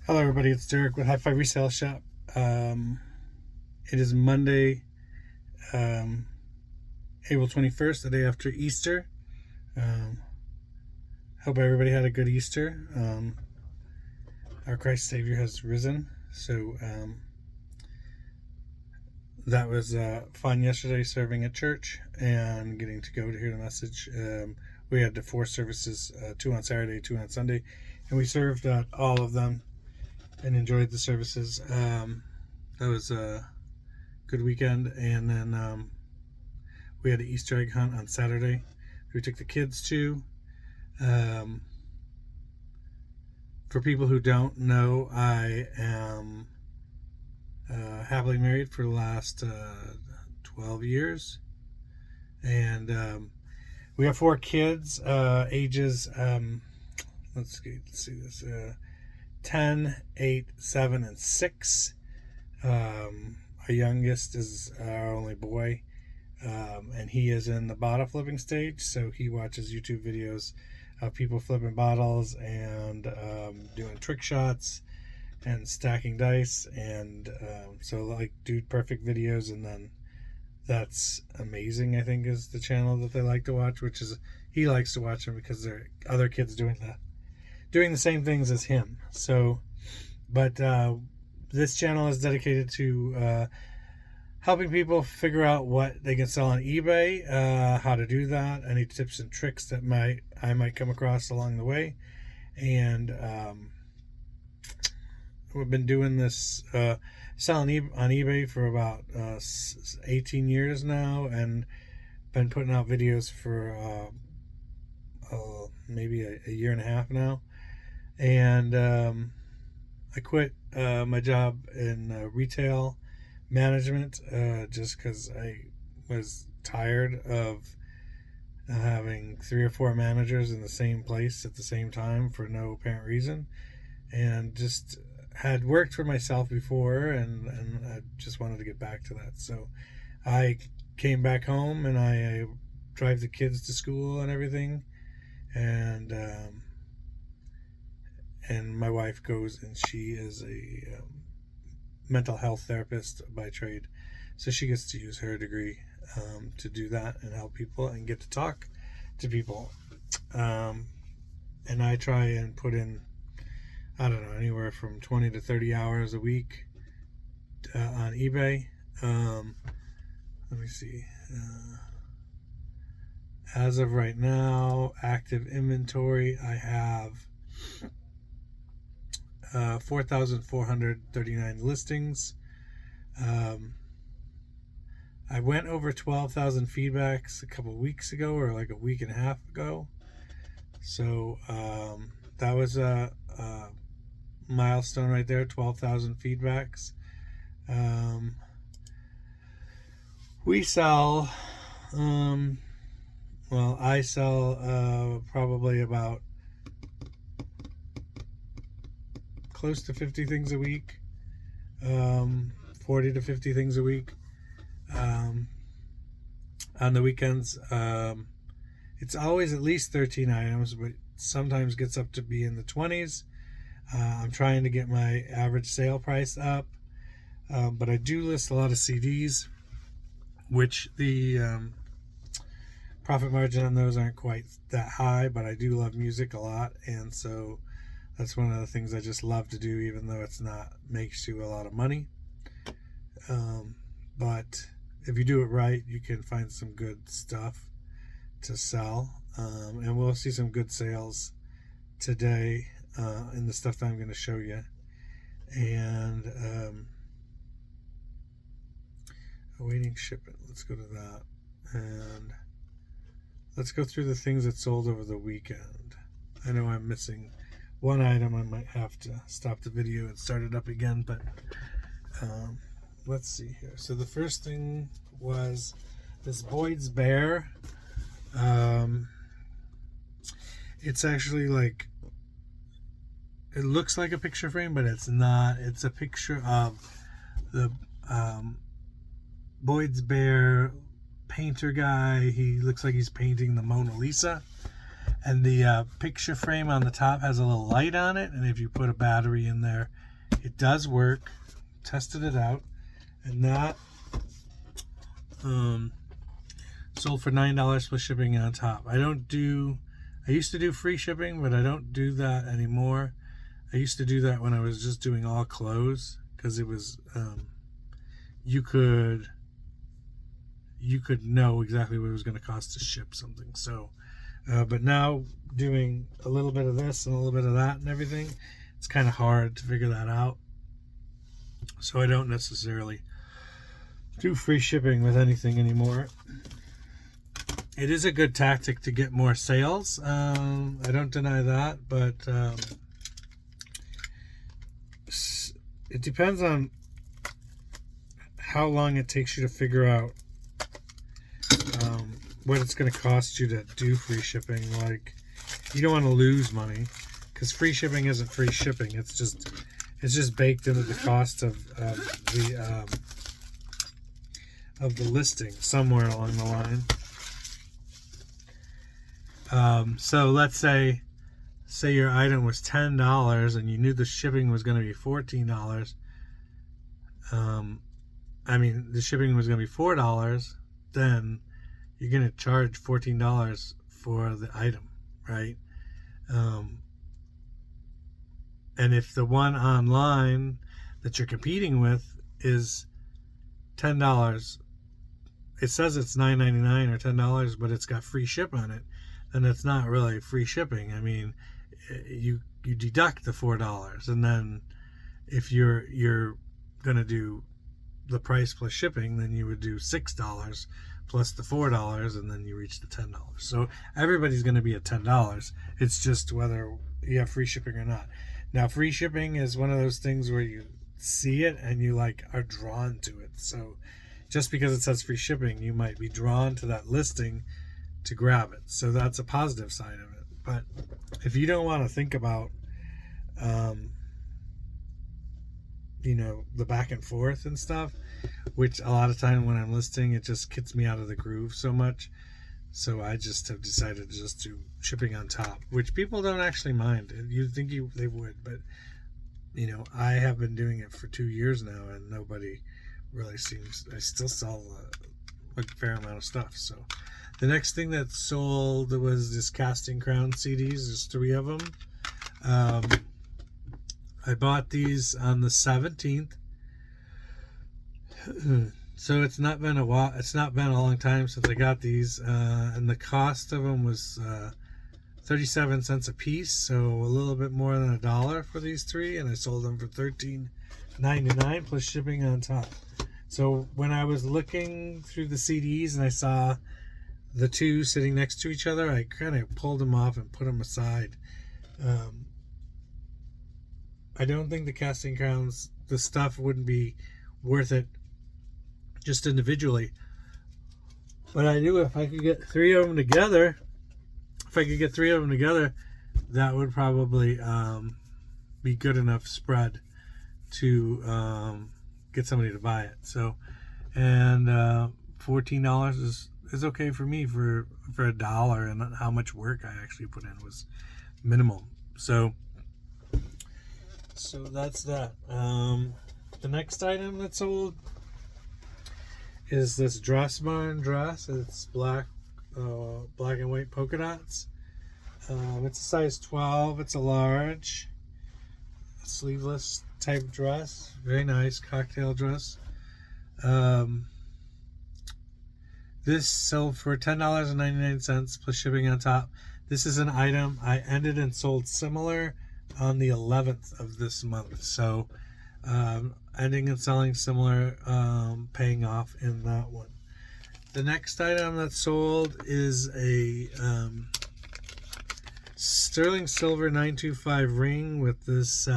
Hello, everybody. It's Derek with High Five Resale Shop. It is Monday, um, April 21st, the day after Easter. Um, hope everybody had a good Easter. Our Christ Savior has risen. So that was fun yesterday, serving at church and getting to go to hear the message. We had the 4 services, 2 on Saturday, 2 on Sunday, and we served at all of them and enjoyed the services. That was a good weekend. And then we had an Easter egg hunt on Saturday. We took the kids to. For people who don't know, I am happily married for the last 12 years. And we have 4 kids, ages, let's see this, 10, 8, 7, and 6. Our youngest is our only boy, and he is in the bottle flipping stage, so he watches YouTube videos of people flipping bottles and doing trick shots and stacking dice, and so like Dude Perfect videos. And then That's Amazing, I think, is the channel that they like to watch, which is, he likes to watch them because there are other kids doing the same things as him. So, but this channel is dedicated to helping people figure out what they can sell on eBay, how to do that, any tips and tricks that I might come across along the way. And we've been doing this, selling on eBay for about 18 years now, and been putting out videos for maybe a year and a half now. And I quit my job in retail management just because I was tired of having 3 or 4 managers in the same place at the same time for no apparent reason, and just had worked for myself before, and I just wanted to get back to that. So I came back home, and I drive the kids to school and everything, and my wife goes, and she is a mental health therapist by trade, so she gets to use her degree to do that and help people and get to talk to people. And I try and put in, I don't know, anywhere from 20 to 30 hours a week on eBay. Let me see. As of right now, active inventory, I have 4,439 listings. I went over 12,000 feedbacks a couple weeks ago, or like a week and a half ago. So that was a milestone right there, 12,000 feedbacks. We sell, I sell probably about close to 50 things a week, 40 to 50 things a week. On the weekends, it's always at least 13 items, but sometimes gets up to be in the 20s. I'm trying to get my average sale price up, but I do list a lot of CDs, which the profit margin on those aren't quite that high, but I do love music a lot, and so that's one of the things I just love to do, even though it's not makes you a lot of money. But if you do it right, you can find some good stuff to sell, and we'll see some good sales today in the stuff that I'm going to show you. And awaiting shipment, let's go to that, and let's go through the things that sold over the weekend. I know I'm missing one item. I might have to stop the video and start it up again, but let's see here. So the first thing was this Boyd's Bear. It's actually like, it looks like a picture frame, but it's not. It's a picture of the Boyd's Bear painter guy. He looks like he's painting the Mona Lisa, And the picture frame on the top has a little light on it, and if you put a battery in there, it does work. Tested it out, and that sold for $9 plus shipping on top. I used to do free shipping, but I don't do that anymore. I used to do that when I was just doing all clothes, because it was you could know exactly what it was going to cost to ship something. So but now doing a little bit of this and a little bit of that and everything, it's kind of hard to figure that out. So I don't necessarily do free shipping with anything anymore. It is a good tactic to get more sales. I don't deny that, but it depends on how long it takes you to figure out what it's going to cost you to do free shipping. Like, you don't want to lose money, because free shipping isn't free shipping. It's just baked into the cost of the listing somewhere along the line. So let's say your item was $10 and you knew the shipping was going to be $14. The shipping was going to be $4. Then you're going to charge $14 for the item, right? And if the one online that you're competing with is $10, it says it's $9.99 or $10, but it's got free ship on it, then it's not really free shipping. I mean, you deduct the $4, and then if you're gonna do the price plus shipping, then you would do $6 plus the $4, and then you reach the $10. So everybody's gonna be at $10. It's just whether you have free shipping or not. Now, free shipping is one of those things where you see it and you are drawn to it. So just because it says free shipping, you might be drawn to that listing to grab it. So that's a positive side of it. But if you don't want to think about the back and forth and stuff, which a lot of time when I'm listing, it just gets me out of the groove so much. So I just have decided to just do shipping on top, which people don't actually mind. You'd think they would, but I have been doing it for 2 years now, and nobody really seems. I still sell a fair amount of stuff. So the next thing that sold was this Casting Crown CDs. There's 3 of them. I bought these on the 17th. So it's not been a while. It's not been a long time since I got these, and the cost of them was 37 cents a piece, so a little bit more than $1 for these 3, and I sold them for $13.99 plus shipping on top. So when I was looking through the CDs and I saw the 2 sitting next to each other, I kind of pulled them off and put them aside. I don't think the Casting Crowns, the stuff wouldn't be worth it just individually, but I knew if I could get 3 of them together, that would probably be good enough spread to get somebody to buy it. So, and $14 is okay for me for $1, and how much work I actually put in was minimal. So that's that. The next item that sold is this Dress Barn dress. It's black and white polka dots. It's a size 12. It's a large, sleeveless type dress. Very nice cocktail dress. This sold for $10.99 plus shipping on top. This is an item I ended and sold similar on the 11th of this month. So ending and selling similar, paying off in that one. The next item that sold is a sterling silver 925 ring with this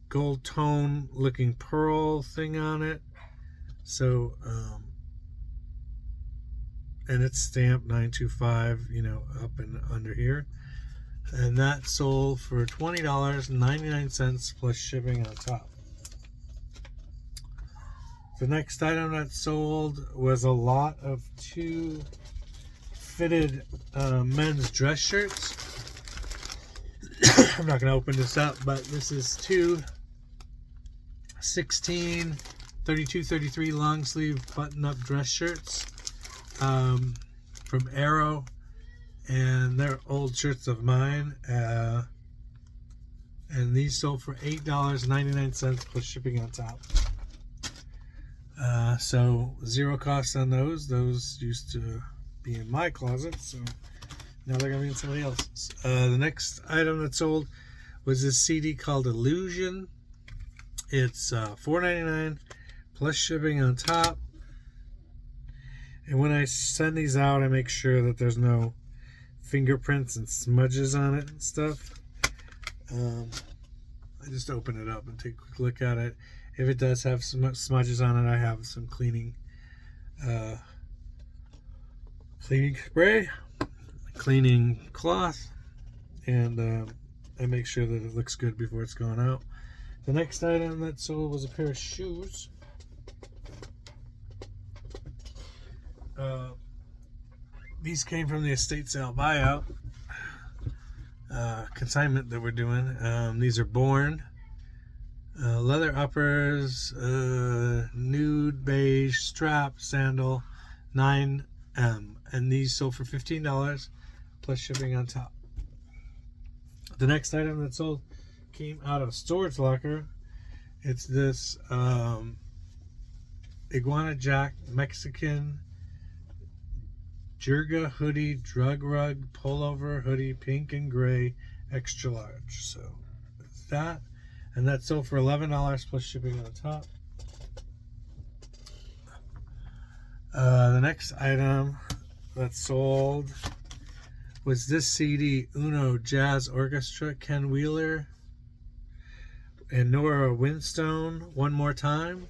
gold tone looking pearl thing on it. So and it's stamped 925, up and under here. And that sold for $20.99 plus shipping on top. The next item that sold was a lot of 2 fitted men's dress shirts. I'm not going to open this up, but this is two 16, 32, 33 long sleeve button up dress shirts from Arrow, and they're old shirts of mine. And these sold for $8.99 plus shipping on top. So zero cost on those. Those used to be in my closet, so now they're gonna be in somebody else's. The next item that sold was this CD called Illusion. It's $4.99 plus shipping on top. And when I send these out, I make sure that there's no fingerprints and smudges on it and stuff. I just open it up and take a quick look at it. If it does have some smudges on it, I have some cleaning spray, cleaning cloth, and I make sure that it looks good before it's going out. The next item that sold was a pair of shoes. These came from the estate sale buyout consignment that we're doing. These are Born leather uppers, nude beige strap sandal, 9M, and these sold for $15 plus shipping on top. The next item that sold came out of a storage locker. It's this Iguana Jack Mexican Jerga hoodie, drug rug, pullover hoodie, pink and gray, extra large. So it's that, and that sold for $11 plus shipping on top. The next item that sold was this CD, Uno Jazz Orchestra, Ken Wheeler and Nora Winstone, One More Time.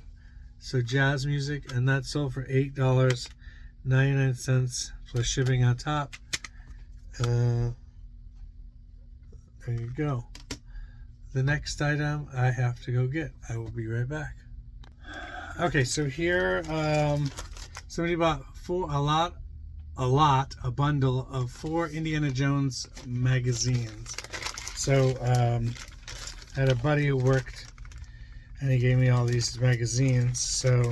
So jazz music, and that sold for $8.99 plus shipping on top. There you go. The next item I have to go get. I will be right back. Okay, so here somebody bought a bundle of 4 Indiana Jones magazines. So I had a buddy who worked, and he gave me all these magazines. So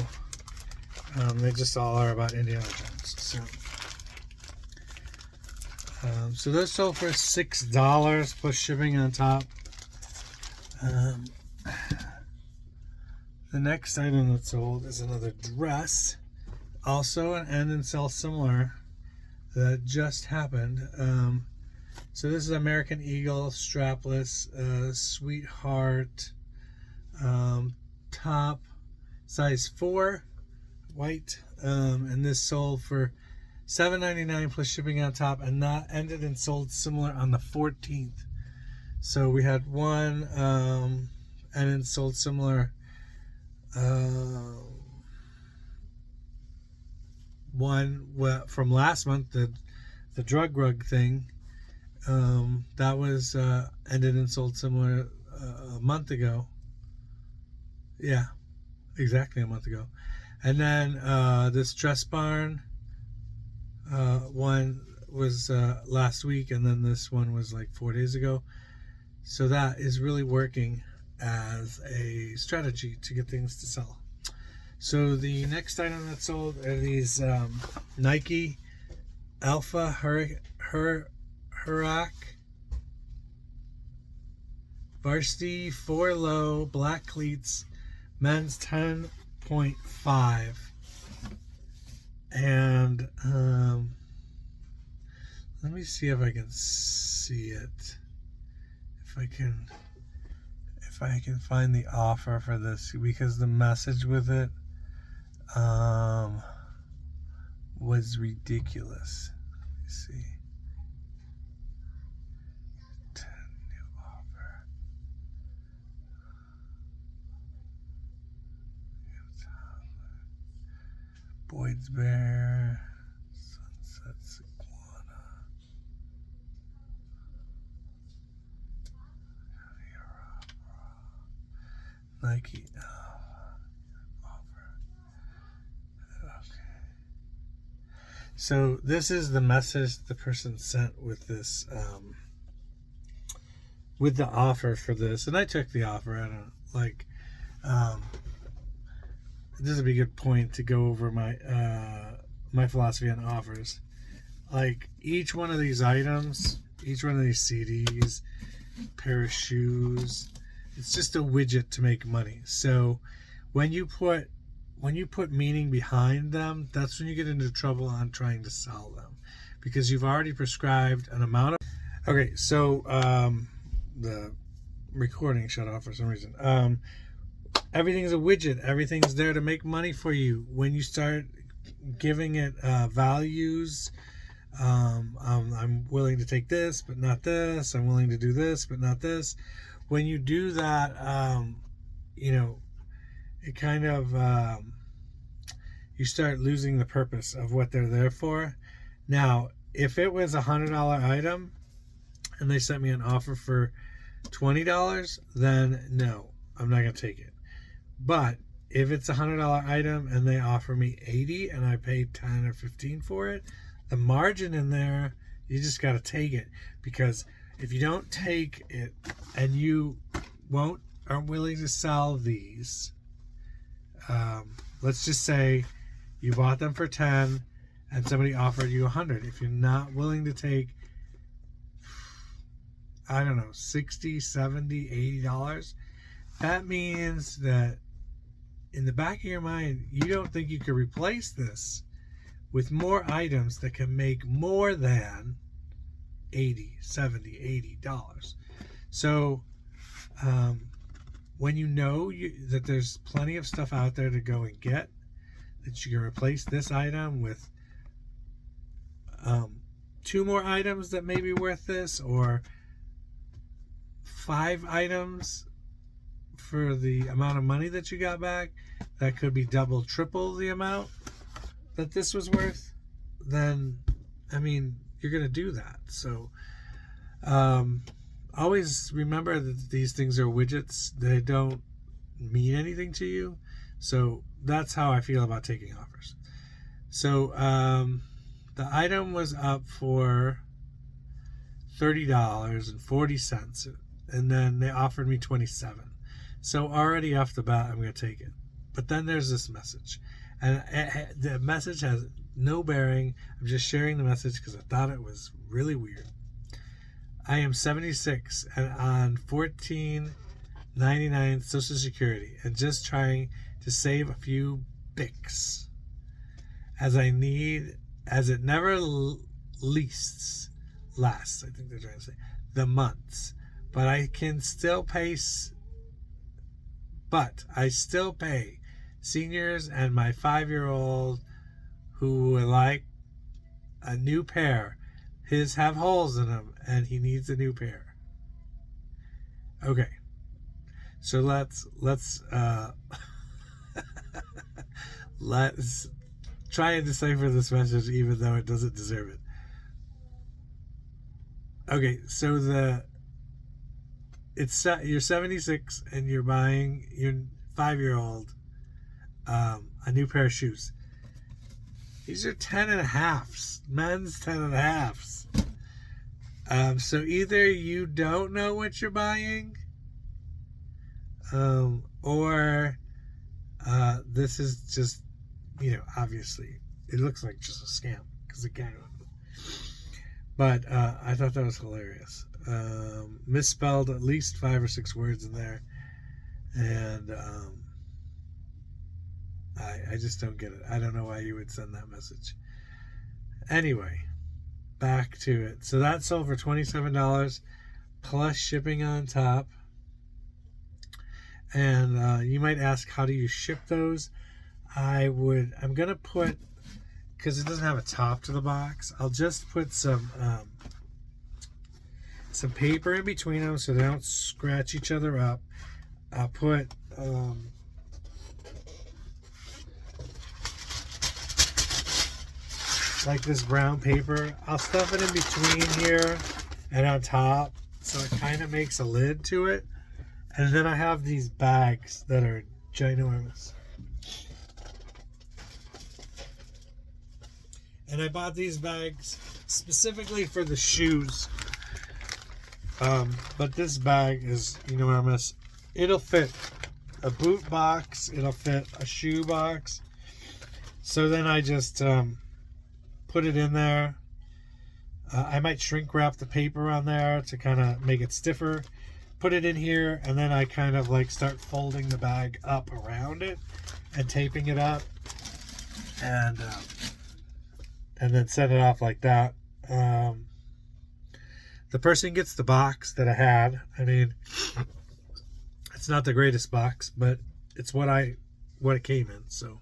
they just all are about Indiana Jones. So those sold for $6 plus shipping on top. The next item that sold is another dress, also an end and sell similar, that just happened. So this is American Eagle strapless Sweetheart top, size 4, white, and this sold for $7.99 plus shipping on top, and that ended and sold similar on the 14th. So we had one and then sold similar one from last month, the drug rug thing, that was ended and sold similar a month ago. Yeah, exactly a month ago. And then this Dress Barn one was last week, and then this one was like 4 days ago. So that is really working as a strategy to get things to sell. So the next item that sold are these Nike Alpha Hurac Varsity 4 low black cleats, men's 10.5. And let me see if I can see it. If I can find the offer for this, because the message with it was ridiculous. Let me see. 10 new offer. Boyd's Bear, Sunset Iguana, Nike offer. Okay. So this is the message the person sent with this, with the offer for this, and I took the offer. I don't like. This would be a good point to go over my my philosophy on offers. Like each one of these items, each one of these CDs, pair of shoes, it's just a widget to make money. So when you put meaning behind them, that's when you get into trouble on trying to sell them, because you've already prescribed an amount of. Okay, so the recording shut off for some reason. Everything's a widget. Everything's there to make money for you. When you start giving it values, I'm willing to take this, but not this. I'm willing to do this, but not this. When you do that, it kind of you start losing the purpose of what they're there for. Now, if it was $100 item and they sent me an offer for $20, then no, I'm not gonna take it. But if it's $100 item and they offer me $80 and I paid $10 or $15 for it, the margin in there, you just got to take it. Because if you don't take it and you aren't willing to sell these, let's just say you bought them for 10 and somebody offered you 100. If you're not willing to take, I don't know, $60, $70, $80, that means that in the back of your mind, you don't think you could replace this with more items that can make more than $80, $70, $80. So when you know that there's plenty of stuff out there to go and get, that you can replace this item with 2 more items that may be worth this, or 5 items for the amount of money that you got back that could be double, triple the amount that this was worth, then I mean, you're gonna do that. So always remember that these things are widgets. They don't mean anything to you. So that's how I feel about taking offers. So the item was up for $30.40, and then they offered me $27. So already off the bat, I'm going to take it. But then there's this message. And the message has no bearing. I'm just sharing the message because I thought it was really weird. I am 76 and on $14.99 Social Security and just trying to save a few bics. As it never lasts, I think they're trying to say, the months. But I still pay seniors and my 5-year-old who would like a new pair. His have holes in them and he needs a new pair. Okay. So let's let's try and decipher this message even though it doesn't deserve it. Okay, so you're 76 and you're buying your 5-year-old a new pair of shoes. These are 10.5s, men's 10.5s. So either you don't know what you're buying, or this is just, obviously it looks like just a scam because it kind of. But I thought that was hilarious. Misspelled at least 5 or 6 words in there, and I just don't get it. I don't know why you would send that message. Anyway, back to it. So that sold for $27 plus shipping on top. And you might ask, how do you ship those? I'm gonna put, because it doesn't have a top to the box, I'll just put some paper in between them so they don't scratch each other up. I'll put like this brown paper. I'll stuff it in between here and on top so it kind of makes a lid to it. And then I have these bags that are ginormous. And I bought these bags specifically for the shoes. But this bag is, you know what I miss? It'll fit a boot box. It'll fit a shoe box. So then I just put it in there. I might shrink wrap the paper on there to kind of make it stiffer. Put it in here, and then I kind of like start folding the bag up around it and taping it up, and then set it off like that. The person gets the box that I had. I mean, it's not the greatest box, but it's what it came in. So,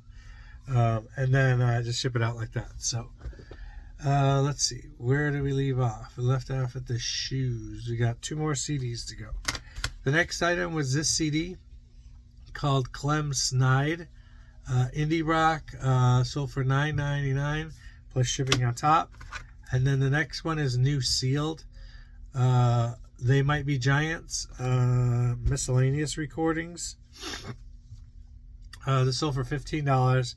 and then I just ship it out like that. So, let's see. Where did we leave off? We left off at the shoes. We got 2 more CDs to go. The next item was this CD called Clem Snide. Indie rock, sold for $9.99 plus shipping on top. And then the next one is New Sealed. They Might Be Giants, miscellaneous recordings. This sold for $15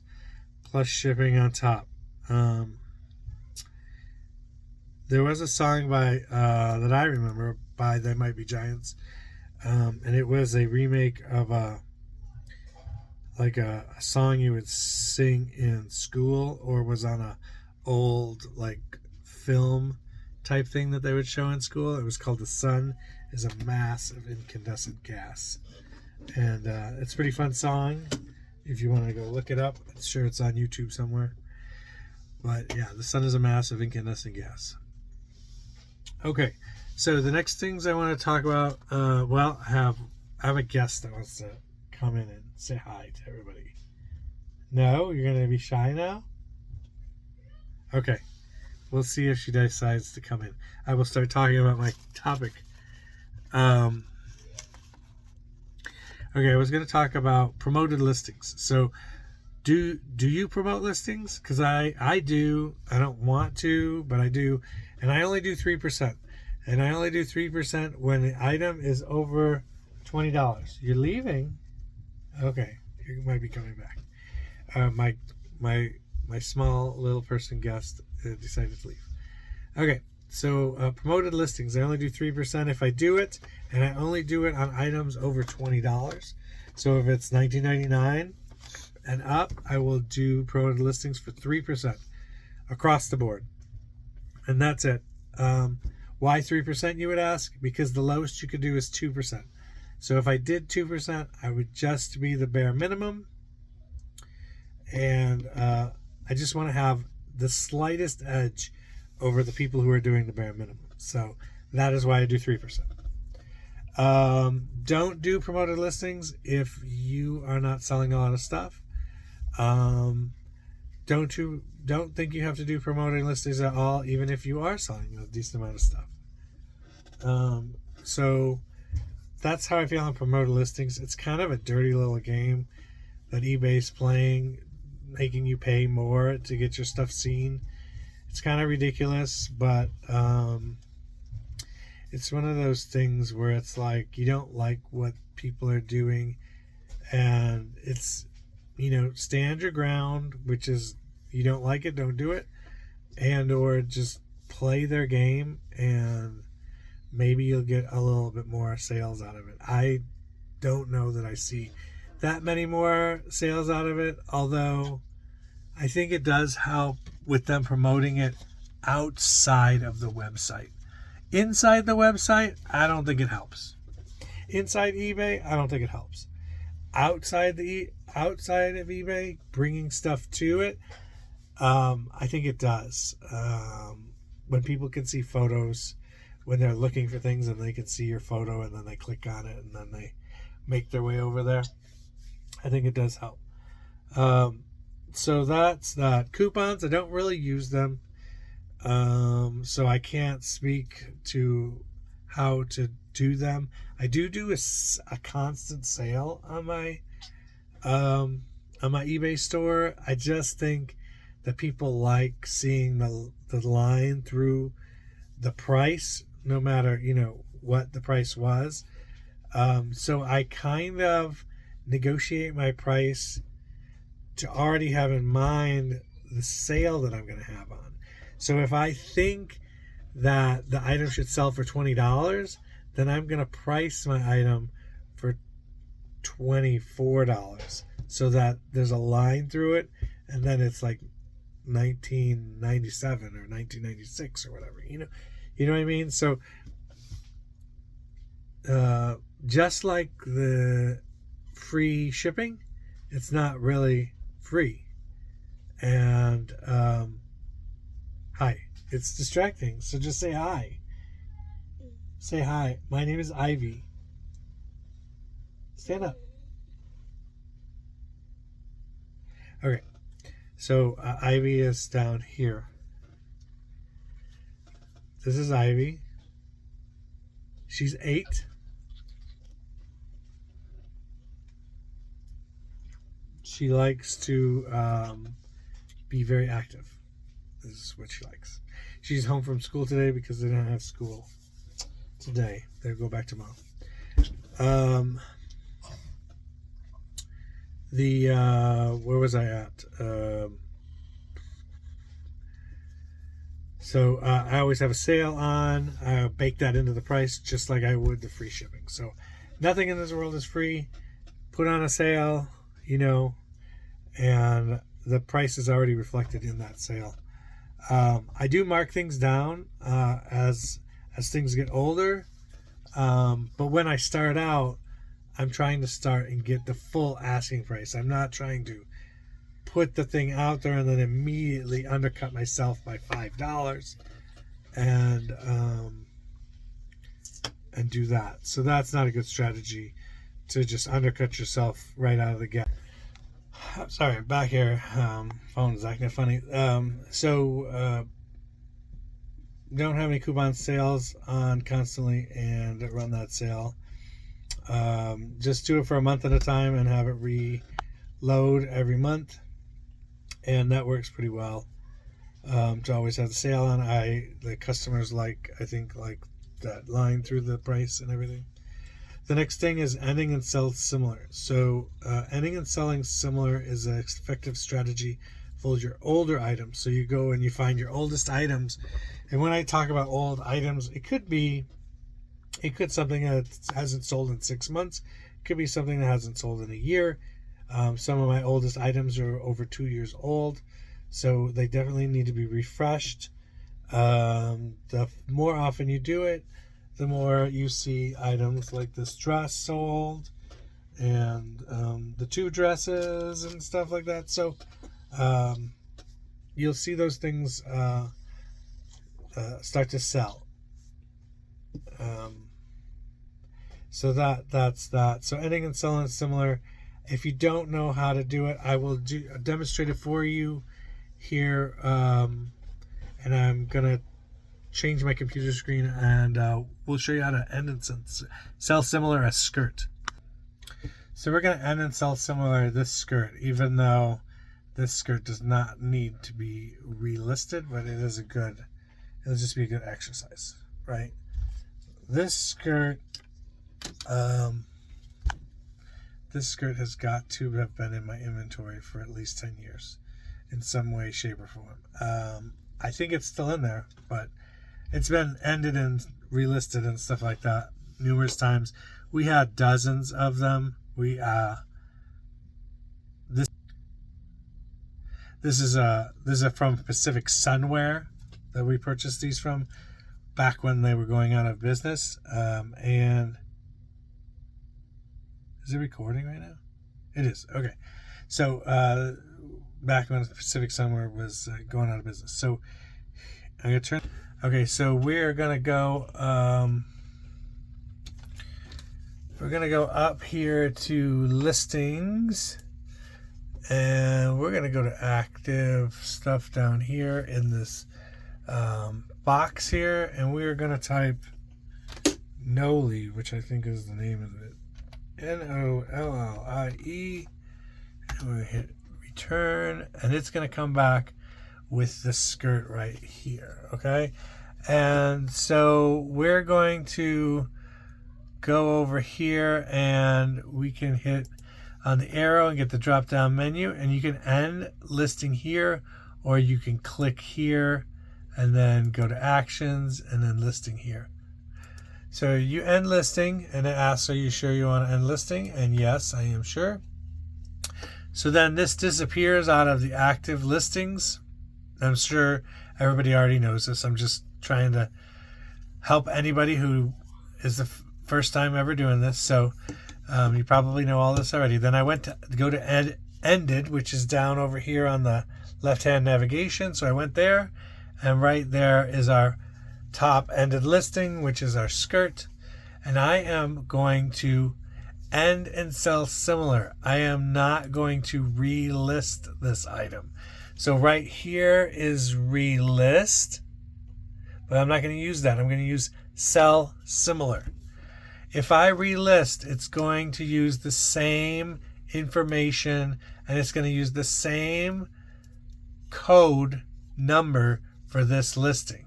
plus shipping on top. There was a song by that I remember by They Might Be Giants, and it was a remake of a song you would sing in school, or was on a old like film type thing that they would show in school. It was called "The Sun is a Mass of Incandescent Gas," and it's a pretty fun song. If you want to go look it up, I'm sure it's on YouTube somewhere. But yeah, the sun is a mass of incandescent gas. Okay, so the next things I want to talk about, I have a guest that wants to come in and say hi to everybody. No, you're going to be shy now? Okay, we'll see if she decides to come in. I will start talking about my topic. Okay, I was going to talk about promoted listings. So, do you promote listings? Because I do. I don't want to, but I do. And I only do 3%. And I only do 3% when the item is over $20. You're leaving? Okay, you might be coming back. My small little person guest decided to leave. Okay, so promoted listings. I only do 3% if I do it, and I only do it on items over $20. So if it's $19.99 and up, I will do promoted listings for 3% across the board. And that's it. Why 3%, you would ask? Because the lowest you could do is 2%. So if I did 2%, I would just be the bare minimum. And I just want to have the slightest edge over the people who are doing the bare minimum. So that is why I do 3%. Don't do promoted listings if you are not selling a lot of stuff. Don't think you have to do promoted listings at all, even if you are selling a decent amount of stuff. So that's how I feel on promoted listings. It's kind of a dirty little game that eBay's playing, making you pay more to get your stuff seen. It's kind of ridiculous, but it's one of those things where it's like you don't like what people are doing, and it's, stand your ground, which is you don't like it, don't do it, and or just play their game, and maybe you'll get a little bit more sales out of it. I don't know that I see that many more sales out of it, although I think it does help with them promoting it outside of the website. Inside the website, I don't think it helps. Inside eBay, I don't think it helps. Outside of eBay, bringing stuff to it, I think it does. When people can see photos, when they're looking for things and they can see your photo and then they click on it and then they make their way over there, I think it does help. So that's that. Coupons, I don't really use them. So I can't speak to how to do them. I do a constant sale on my eBay store. I just think that people like seeing the line through the price, no matter what the price was. So I kind of negotiate my price to already have in mind the sale that I'm going to have on. So if I think that the item should sell for $20, then I'm going to price my item for $24 so that there's a line through it, and then it's like 1997 or 1996 or whatever. You know what I mean? So just like the free shipping, it's not really free. And hi, it's distracting, so just say hi. Say hi. My name is Ivy. Stand up. Okay, so Ivy is down here. This is Ivy. She's 8. She likes to be very active. This is what she likes. She's home from school today because they don't have school today. They'll go back tomorrow. Where was I at? So I always have a sale on. I bake that into the price just like I would the free shipping. So nothing in this world is free. Put on a sale, and the price is already reflected in that sale. I do mark things down as things get older, but when I start out, I'm trying to start and get the full asking price. I'm not trying to put the thing out there and then immediately undercut myself by $5 and do that. So that's not a good strategy, to just undercut yourself right out of the gate. Sorry, I'm back here. Phone's acting funny. Don't have any coupon sales on constantly and run that sale. Just do it for a month at a time and have it reload every month, and that works pretty well. To always have the sale on. The customers I think like that line through the price and everything. The next thing is ending and sell similar. So ending and selling similar is an effective strategy for your older items. So you go and you find your oldest items. And when I talk about old items, it could something that hasn't sold in 6 months. It could be something that hasn't sold in a year. Some of my oldest items are over 2 years old, so they definitely need to be refreshed. The more often you do it, the more you see items like this dress sold, and the 2 dresses and stuff like that. So you'll see those things start to sell. So that's that. So ending and selling is similar. If you don't know how to do it, I will demonstrate it for you here. And I'm gonna change my computer screen, and we'll show you how to end and sell similar a skirt. So we're gonna end and sell similar this skirt, even though this skirt does not need to be relisted, but it'll just be a good exercise, right? This skirt has got to have been in my inventory for at least 10 years in some way, shape, or form. I think it's still in there, but it's been ended and relisted and stuff like that numerous times. We had dozens of them. This is from Pacific Sunwear that we purchased these from back when they were going out of business. And is it recording right now? It is. Okay. So back when Pacific Sunwear was going out of business. So I'm gonna turn. Okay, so we're gonna go. We're gonna go up here to listings, and we're gonna go to active stuff down here in this box here, and we're gonna type Nollie, which I think is the name of it. Nollie, and we're gonna hit return, and it's gonna come back with the skirt right here. Okay, and so we're going to go over here, and we can hit on the arrow and get the drop down menu, and you can end listing here or you can click here and then go to actions and then listing here. So you end listing, and it asks, are you sure you want to end listing? And yes, I am sure. So then this disappears out of the active listings. I'm sure everybody already knows this. I'm just trying to help anybody who is the first time ever doing this. So you probably know all this already. Then I went to go to ended, which is down over here on the left-hand navigation. So I went there, and right there is our top ended listing, which is our skirt. And I am going to end and sell similar. I am not going to relist this item. So right here is relist, but I'm not going to use that. I'm going to use sell similar. If I relist, it's going to use the same information, and it's going to use the same code number for this listing.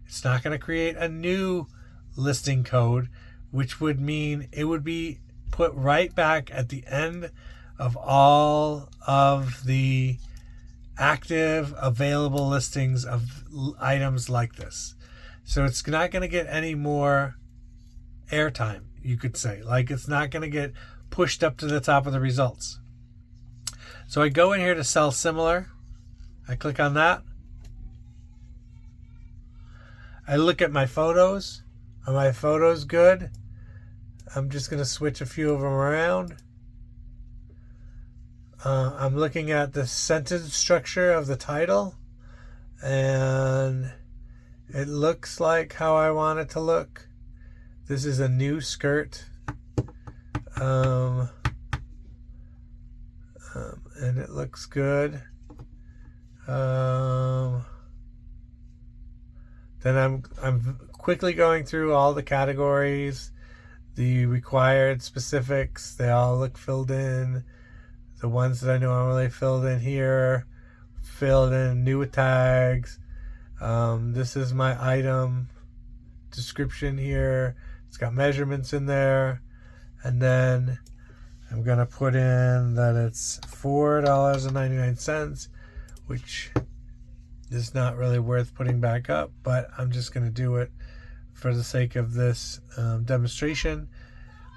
It's not going to create a new listing code, which would mean it would be put right back at the end of all of the active available listings of items like this. So it's not going to get any more airtime, you could say. Like, it's not going to get pushed up to the top of the results. So I go in here to sell similar. I click on that. I look at my photos. Are my photos good? I'm just going to switch a few of them around. I'm looking at the sentence structure of the title, and it looks like how I want it to look. This is a new skirt. And it looks good. Then I'm quickly going through all the categories, the required specifics. They all look filled in. The ones that I normally filled in here, filled in new with tags. This is my item description here. It's got measurements in there. And then I'm going to put in that it's $4.99, which is not really worth putting back up, but I'm just going to do it for the sake of this demonstration.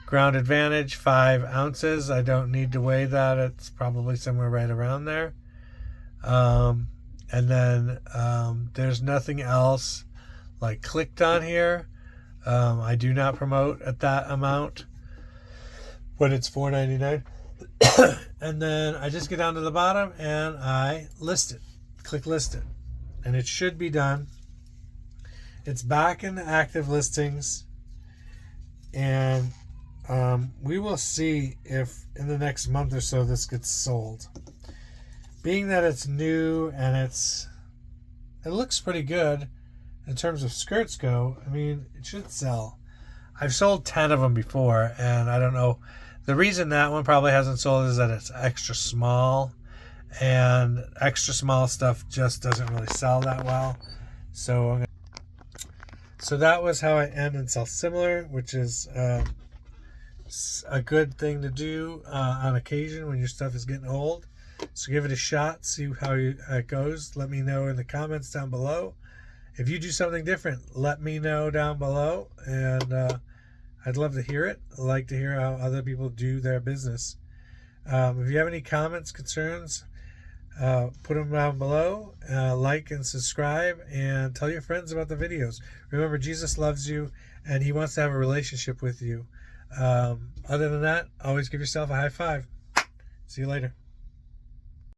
Ground advantage, 5 ounces. I don't need to weigh that. It's probably somewhere right around there. And then there's nothing else like clicked on here. I do not promote at that amount when it's $4.99. And then I just get down to the bottom and I list it. Click list it. And it should be done. It's back in the active listings. And we will see if in the next month or so this gets sold. Being that it's new and it looks pretty good in terms of skirts go, I mean, it should sell. I've sold 10 of them before, and I don't know. The reason that one probably hasn't sold is that it's extra small, and extra small stuff just doesn't really sell that well. So that was how I end and sell similar, which is a good thing to do on occasion when your stuff is getting old. So give it a shot, see how it goes. Let me know in the comments down below. If you do something different, let me know down below, and I'd love to hear it. I like to hear how other people do their business. If you have any comments, concerns, put them down below. Like and subscribe, and tell your friends about the videos. Remember, Jesus loves you, and he wants to have a relationship with you. Other than that, always give yourself a high five. See you later.